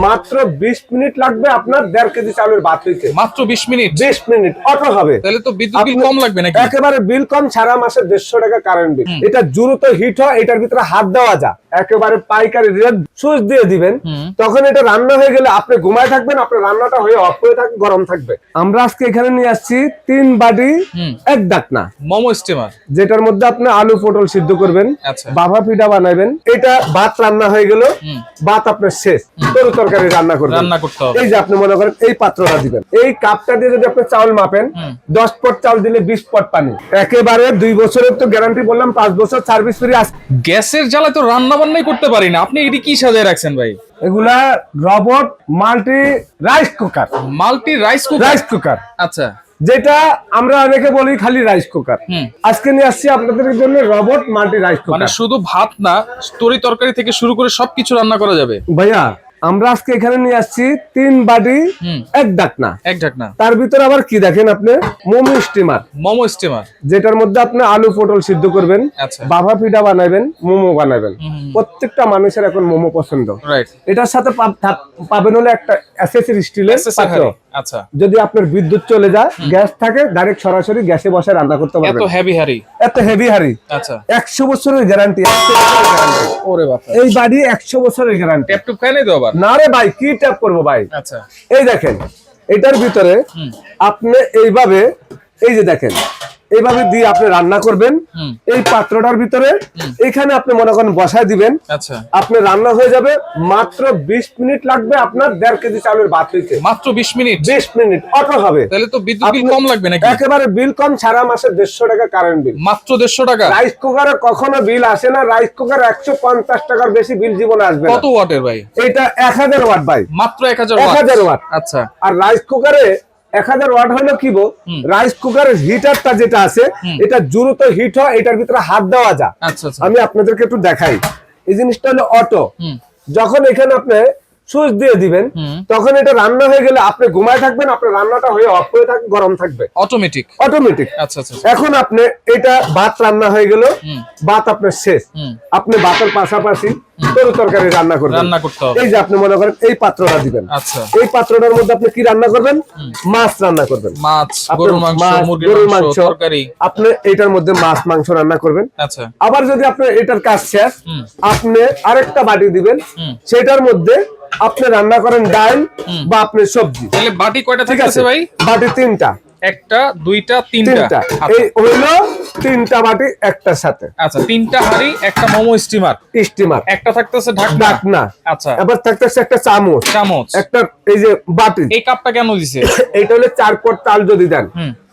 মাত্র 20 মিনিট লাগবে আপনার 1.5 কেজি চাউলের ভাত হইতে। মাত্র 20 মিনিট? 20 মিনিট অটো হবে। তাহলে তো বিদ্যুৎ বিল কম লাগবে নাকি? একেবারে বিল কম, সারা মাসে 150 টাকা কারেন্ট বিল। এটা দ্রুত হিট হয়, এটার ভিতরে হাত দেওয়া যায়, একেবারে পাইকারি রেট। সুইচ দিয়ে দিবেন, তখন এটা রান্না হয়ে গেলে আপনি ঘুমায় থাকবেন, আপনার রান্নাটা হয়ে অফ হয়ে থাকবে, গরম থাকবে। আমরা আজকে এখানে নিয়ে আসছি 3 বাটি 1 ডাকনা মোমো স্টিমার, যেটার মধ্যে আপনি আলু পটল সিদ্ধ করবেন, বাবা পিঠা বানাবেন। এটা ভাত রান্না হয়ে গেল, ভাত আপনার শেষ, তরু তরকারি রান্না করবেন। এই যে আপনি মনে করেন এই পাত্রটা দিবেন, এই কাপটা দিয়ে যদি আপনি চাউল মাপেন, 10 পট চাউল দিলে 20 পট পানি। একেবারে 2 বছরের তো গ্যারান্টি বললাম, 5 বছর সার্ভিস ফ্রি। গ্যাসের জ্বালায় তো রান্না বান্নাই করতে পারি না, আপনি এটি কি সাজায় রাখছেন ভাই? এগুলা robot multi rice cooker. Multi rice cooker? Rice cooker, আচ্ছা, যেটা আমরা অনেকে বলি খালি রাইস কুকার। আজকে নিয়ে আসছি আপনাদের জন্য রবট মাল্টি রাইস কুকার। মানে শুধু ভাত না, তরি তরকারি থেকে শুরু করে সবকিছু রান্না করা যাবে ভাইয়া। আমরা আজকে এখানে নিয়ে আসছি 3 বাটি 1 ডাকনা। তার ভিতরে আবার কি দেখেন আপনি, মোমো স্টিমার। মোমো স্টিমার, যেটার মধ্যে আপনি আলু পটল সিদ্ধ করবেন, বাবা পিঠা বানাবেন, মোমো বানাবেন। প্রত্যেকটা মানুষের এখন মোমো পছন্দ। এটার সাথে পাবেন হলো একটা অ্যাসেসরি স্টিলের পাত্র। আচ্ছা, যদি আপনার বিদ্যুৎ চলে যায়, গ্যাস থাকে, ডাইরেক্ট সরাসরি গ্যাসে বসে রান্না করতে পারবেন। এত হেভি হাড়ি? এত হেভি হাড়ি। আচ্ছা, 100 বছরের গ্যারান্টি। ওরে বাবা, এই বাড়ি 100 বছরের গ্যারান্টি। ট্যাপ টুপ খাই নাই তো আবার? না রে ভাই, কি ট্যাপ করবো ভাই। আচ্ছা, এই দেখেন, এটার ভিতরে আপনি এইভাবে, এই যে দেখেন, এইভাবে দিয়ে আপনি রান্না করবেন। এই পাত্রটার ভিতরে এখানে আপনি মনে করেন বসায় দিবেন। আচ্ছা, আপনি রান্না হয়ে যাবে। মাত্র 20 মিনিট লাগবে আপনার 1.5 কেজি চাউলের ভাত হইতে। মাত্র 20 মিনিট? 20 মিনিট অটো হবে। তাহলে তো বিদ্যুৎ বিল কম লাগবে নাকি? একেবারে বিল কম, সারা মাসে 150 টাকা কারেন্ট বিল। মাত্র 150 টাকা? রাইস কুকারে কখনো বিল আসে না। রাইস কুকার 150 টাকার বেশি বিল জীবনে আসবে না। কত ওয়াটের ভাই এটা? 1000 ওয়াট ভাই। মাত্র 1000 ওয়াট? আচ্ছা, আর রাইস কুকারে 1000 ওয়াট হলো কি বো, রাইস কুকারের হিটারটা যেটা আছে, এটা দ্রুত হিট হয়, এটার ভিতরে হাত দেওয়া যায়। আমি আপনাদেরকে একটু দেখাই। এই জিনিসটা হলো অটো। যখন এখানে আপনি সুইচ দিয়ে দিবেন, তখন এটা রান্না হয়ে গেলে আপনি ঘুমায় থাকবেন, আপনার রান্নাটা হয়ে অফ হয়ে থাকবে, গরম থাকবে, অটোমেটিক। আচ্ছা, এখন আপনি এটা ভাত রান্না হয়ে গেল, ভাত আপনার শেষ, আপনি ভাতের পাশাপাশি তরু তরকারি রান্না করবেন। এই যে আপনি মনে করেন এই পাত্রটা দিবেন। আচ্ছা, এই পাত্রটার মধ্যে আপনি কি রান্না করবেন? মাছ রান্না করবেন। মাছ, গরুর মাংস, মুরগির মাংস, তরকারি। আপনি এটার মধ্যে মাছ মাংস রান্না করবেন। আচ্ছা, আবার যদি আপনি এটার কাজ শেষ, আপনি আরেকটা বাটি দিবেন, সেটার মধ্যে আপনি রান্না করেন ডাল বা আপনি সবজি। তাহলে বাটি কয়টা থাকতেছে ভাই? বাটি 3টা। একটা, দুইটা, তিনটা। এই হইলো 3টা বাটি একটার সাথে। আচ্ছা, 3টা হাঁড়ি, একটা মোমো স্টিমার, একটা থাকতেছে ঢাকনা। আচ্ছা, এবার থাকতেছে একটা চামচ, একটা এই যে বাটি। এই কাপটা কেন দিছে? এইটা হলো 4 পট চাল যদি দেন,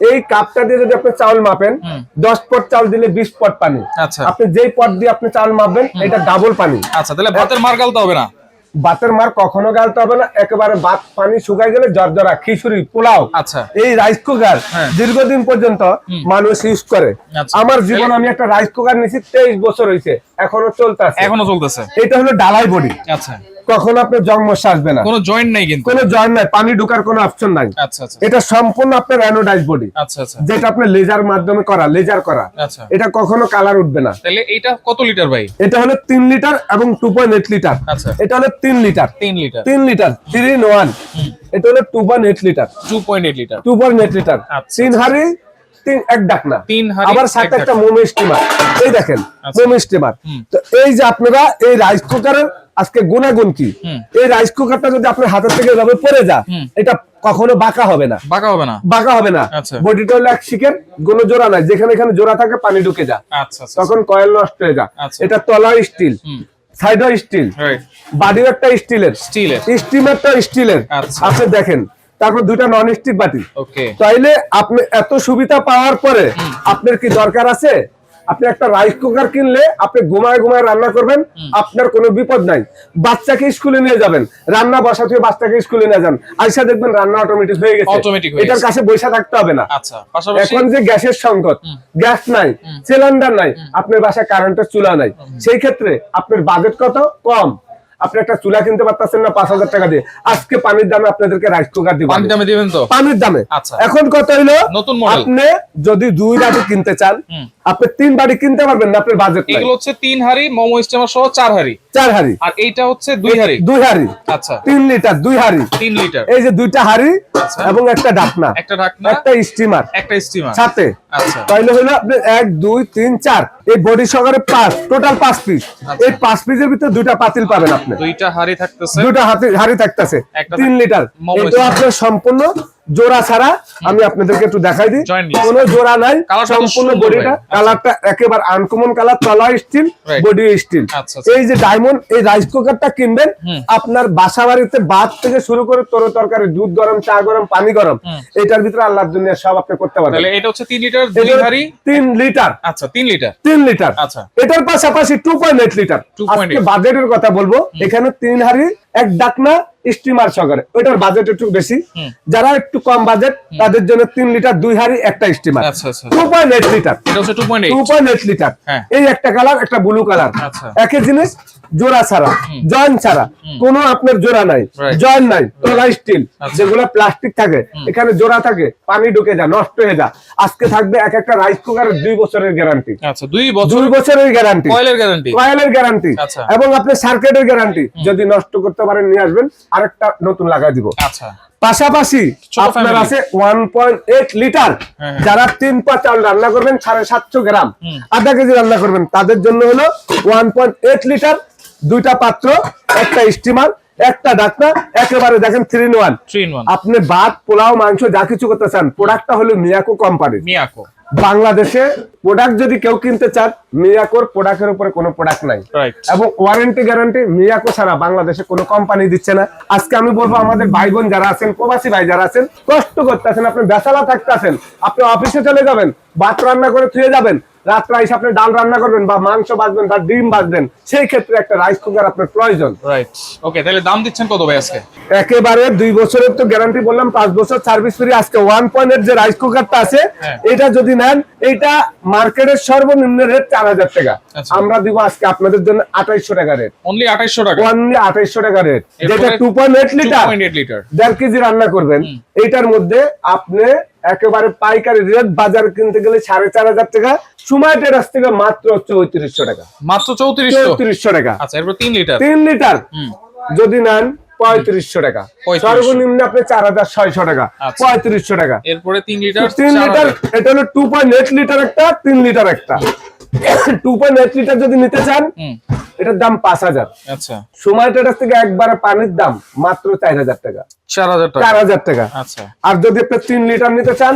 এই কাপটা দিয়ে যদি আপনি চাউল মাপেন, 10 পট চাউল দিলে 20 পট পানি। আচ্ছা, আপনি যেই পট দিয়ে আপনি চাউল মাপবেন, এটা ডাবল পানি। আচ্ছা, তাহলে ভাতের মার গালতে হবে না? ভাতের মার কখনো গালতে হবে না। একেবারে ভাত পানি শুকাই গেলে জর্জরা খিচুড়ি পোলাও। আচ্ছা, এই রাইস কুকার দীর্ঘদিন পর্যন্ত মানুষ ইউজ করে। আমার জীবন, আমি একটা রাইস কুকার নিয়েছি, 23 বছর হয়েছে, এখনো চলতেছে। এটা হলো ডালাই বডি। আচ্ছা, কখনো আপনার জংমশা আসবে না, কোনো জয়েন্ট নাই, কিন্তু কোনো জয়েন্ট নাই, পানি ঢোকার কোনো অপশন নাই। আচ্ছা, এটা সম্পূর্ণ আপনার অ্যানোডাইজ বডি। আচ্ছা, যেটা আপনার লেজার মাধ্যমে করা, লেজার করা। আচ্ছা, এটা কখনো কালার উঠবে না। তাহলে এটা কত লিটার ভাই? এটা হলো 3 লিটার এবং 2.8 লিটার। আচ্ছা, এটা হলো 3 লিটার 3 3 in 1। এটা হলো 2.8 লিটার 2.8 লিটার। 3 হাঁড়ি 1 ডাকনা, আবার সাথে একটা মোমো স্টিমার। এই দেখেন মোমো স্টিমার। তো এই যে আপনারা এই রাইস কুকারের আজকে গুণাগুণ কি, এই রাইস কুকারটা যদি আপনার হাতের থেকে এভাবে পড়ে যায়, এটা কখনো বাঁকা হবে না। বডিটা হলো এক শিকের, কোনো জোড়া নাই, যেখানে এখানে জোড়া থাকে পানি ঢুকে যায়, তখন কয়েল নষ্ট হয়ে যায়। এটা তলা স্টিল, সাইডও স্টিল, বাড়িও একটা স্টিলের, স্টিমারটা স্টিলের। আপনি দেখেন, তারপর 2টা নন স্টিক বাটি। তাইলে আপনি এত সুবিধা পাওয়ার পরে আপনার কি দরকার আছে? আপনি একটা রাইস কুকার কিনলে আপনি ঘুমায় রান্না করবেন, আপনার কোনো বিপদ নাই। বাচ্চাকে স্কুলে নিয়ে যাবেন, রান্না বসাতে বাচ্চাকে স্কুলে নিয়ে যান, আইসা দেখবেন রান্না অটোমেটিক হয়ে গেছে, এটার কাছে বসে থাকতে হবে না। এখন যে গ্যাসের সংকট, গ্যাস নাই, সিলিন্ডার নাই, আপনার বাসায় কারেন্টের চুলা নাই, সেই ক্ষেত্রে আপনার বাজেট কত কম, আপনি একটা চুলা কিনতে পারতেছেন না 5000 টাকা দিয়ে, আজকে পানির দামে আপনাদেরকে রাইস কুকার দিব। পানির দামে এখন কত হইলো, আপনি যদি 2 বাটি কিনতে চান, আপনি 3 বাটি কিনতে পারবেন না, আপনার বাজেট নাই। এগুলো হচ্ছে 3 হাড়ি মোমো স্টিমার সহ 4 হাড়ি। 4 হাড়ি। আর এইটা হচ্ছে 2 হাড়ি। 2 হাড়ি। আচ্ছা 3 লিটার 2 হাড়ি। 3 লিটার। এই যে 2টা হাড়ি এবং একটা ঢাকনা। একটা ঢাকনা, একটা স্টিমার। একটা স্টিমার সাথে। আচ্ছা। তাহলে হলো আপনি 1 2 3 4 এই বডি সহকারে 5, টোটাল 5 পিস। এই 5 পিসের ভিতরে 2টা পাতিল পাবেন আপনি। 2টা হাড়ি থাকতেছে। 2টা হাড়ি থাকতেছে 3 লিটার। এটা আপনার সম্পূর্ণ জোড়া ছাড়া। আমি আপনাদেরকে একটু দেখাই দিই, কোনো জোড়া নাই, সম্পূর্ণ বডিটা। কালারটা একেবারে আনকমন কালার, তলা স্টিল, বডি স্টিল। এই যে ডায়মন্ড এই রাইস কুকারটা কিনবেন, আপনার বাসা বাড়িতে ভাত থেকে শুরু করে তরি তরকারি, দুধ গরম, চা গরম, পানি গরম, এটার ভিতরে আল্লাহর দুনিয়া সব আপনি করতে পারবেন। তাহলে এটা হচ্ছে 3 লিটার 2 হাড়ি। 3 লিটার। আচ্ছা 3 লিটার। 3 লিটার। আচ্ছা। এটার পাশাপাশি 2.8 লিটার। আজকে বাজেটের কথা বলবো, এখানে 3 হাড়ি, এক ডাকনা, স্টিমার সহকারে। ওইটার বাজেট একটু বেশি। যারা একটু কম বাজেট তাদের জন্য 3 লিটার 2 হাড়ি, একটা স্টিমার। আচ্ছা আচ্ছা। 2.8 লিটার। এটা হচ্ছে 2.8 লিটার। এই একটা কালার, একটা ব্লু কালার। একই জিনিস, জোড়া ছাড়া, জয়েন ছাড়া, কোনো আপনার জোড়া নাই, জয়েন নাই, তলা স্টিল। যেগুলো প্লাস্টিক থাকে, এখানে জোড়া থাকে, পানি ঢুকে যায়, নষ্ট হয়ে যায়। আজকে থাকবে এক একটা রাইস কুকারের 2 বছরের গ্যারান্টি। আচ্ছা 2 বছর। 2 বছরের গ্যারান্টি। কয়েলের গ্যারান্টি। কয়েলের গ্যারান্টি। এবং আপনি সার্কিটের গ্যারান্টি। যদি নষ্ট করতে পারেন নিয়ে আসবেন, আরেকটা নতুন লাগাই দিব। আচ্ছা। পাশাপাশি আপনার আছে 1.8 লিটার। যারা 3 পা চাল রান্না করবেন, 750 গ্রাম, আধা কেজি রান্না করবেন, তাদের জন্য হলো 1.8 লিটার, 2টা পাত্র, একটা স্টিমার, একটা ঢাকনা, একেবারে দেখেন 3 in 1। আপনি ভাত, পোলাও, মাংস যা কিছু করতে চান, প্রোডাক্টটা হলো মিয়াকো কোম্পানি। মিয়াকো বাংলাদেশে প্রোডাক্ট যদি কেউ কিনতে চান, মিয়াকোর প্রোডাক্টের উপরে কোনো প্রোডাক্ট নাই। এবং ওয়ারেন্টি গ্যারান্টি মিয়াকো ছাড়া বাংলাদেশে কোনো কোম্পানি দিচ্ছে না। আজকে আমি বলবো, আমাদের ভাই বোন যারা আছেন, প্রবাসী ভাই যারা আছেন, কষ্ট করতেছেন, আপনি বেসালা থাকতেছেন, আপনি অফিসে চলে যাবেন, ভাত রান্না করে থুয়ে যাবেন, রাত্রে এসে আপনি ডাল রান্না করবেন বা মাংস ভাজবেন বা ডিম ভাজবেন, সেই ক্ষেত্রে একটা রাইস কুকার আপনার প্রয়োজন। ওকে, তাহলে দাম দিচ্ছেন কত ভাই আজকে? একেবারে 2 বছরের তো গ্যারান্টি বললাম, 5 বছর সার্ভিস ফ্রি। আজকে 1.8 যে রাইস কুকারটা আছে, এটা যদি নেন, এটা মার্কেটের সর্বনিম্ন রেট 4000 টাকা। আমরা দিব আজকে আপনাদের জন্য 2800 টাকা রেট। অনলি 2800 টাকা। অনলি 2800 টাকা রেট। যেটা 2.8 লিটার 1.5 কেজি রান্না করবেন, এইটার মধ্যে আপনি একেবারে পাইকারি রেট বাজার কিনতে গেলে 4500 টাকা, সময় টেরাস থেকে মাত্র 3400 টাকা। মাত্র 3400 টাকা। আচ্ছা, এরপর 3 লিটার। 3 লিটার যদি নেন 3500 টাকা। সর্বনিম্ন আপনি 4600 টাকা, 3500 টাকা। এরপরে 3 লিটার। 3 লিটার, এটা হলো 2.8 লিটার একটা, 3 লিটার একটা। 2.8 লিটার যদি নিতে চান, এটার দাম 5000। আচ্ছা। সময় টেরাস থেকে একবারে পানির দাম মাত্র 4000 টাকা। 4000 টাকা। আচ্ছা। আর যদি আপনি 3 লিটার নিতে চান,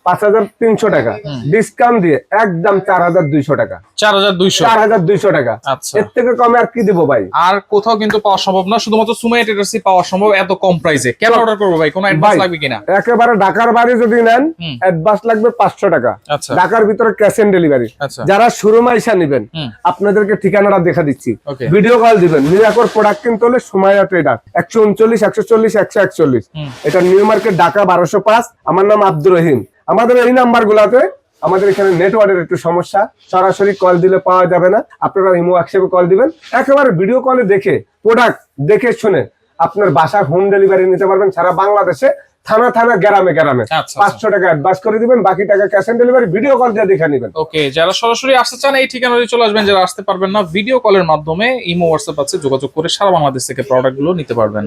5300 টাকা। ডিসকাউন্ট দিয়ে একদম 4200 টাকা। 4200 টাকা। আচ্ছা। এর থেকে কমে আর কি দিব ভাই? আর কোথাও কিন্তু পাওয়া সম্ভব না, শুধুমাত্র সুমাইয়া ট্রেডার্সই পাওয়া সম্ভব এত কম প্রাইসে। কেন অর্ডার করব ভাই? কোনো অ্যাডভান্স লাগবে কিনা? একেবারে ঢাকার বাইরে যদি নেন, অ্যাডভান্স লাগবে 500 টাকা। ঢাকার ভিতরে ক্যাশ অন ডেলিভারি। যারা শোরুমে এসে নেবেন, আপনাদেরকে ঠিকানাটা দেখা দিচ্ছি, ভিডিও কল দিবেন। মিরাকোর প্রোডাক্ট কিনতে হলে সুমাইয়া ট্রেডার, 139 140 141। এটা নিউ মার্কেট, ঢাকা 1205। আমার নাম আব্দুর রহিম। আমাদের এই নাম্বার গুলাতে, আমাদের এখানে নেটওয়ার্কের একটু সমস্যা, সরাসরি কল দিলে পাওয়া যাবে না, আপনারা ইমো হোয়াটসঅ্যাপে কল দিবেন। একেবারে ভিডিও কলে দেখে, প্রোডাক্ট দেখে শুনে আপনার বাসায় হোম ডেলিভারি নিতে পারবেন সারা বাংলাদেশে, থানা থানা, গ্রামে গ্রামে। 500 টাকা অ্যাডভান্স করে দিবেন, বাকি টাকা cash on delivery, video call দিয়ে দেখে নেবেন। ওকে, যারা সরাসরি আসতে চান এই ঠিকানায় চলে আসবেন, যারা আসতে পারবেন না ভিডিও কলের মাধ্যমে ইমো হোয়াটসঅ্যাপ আছে, যোগাযোগ করে সারা বাংলাদেশ থেকে প্রোডাক্টগুলো নিতে পারবেন।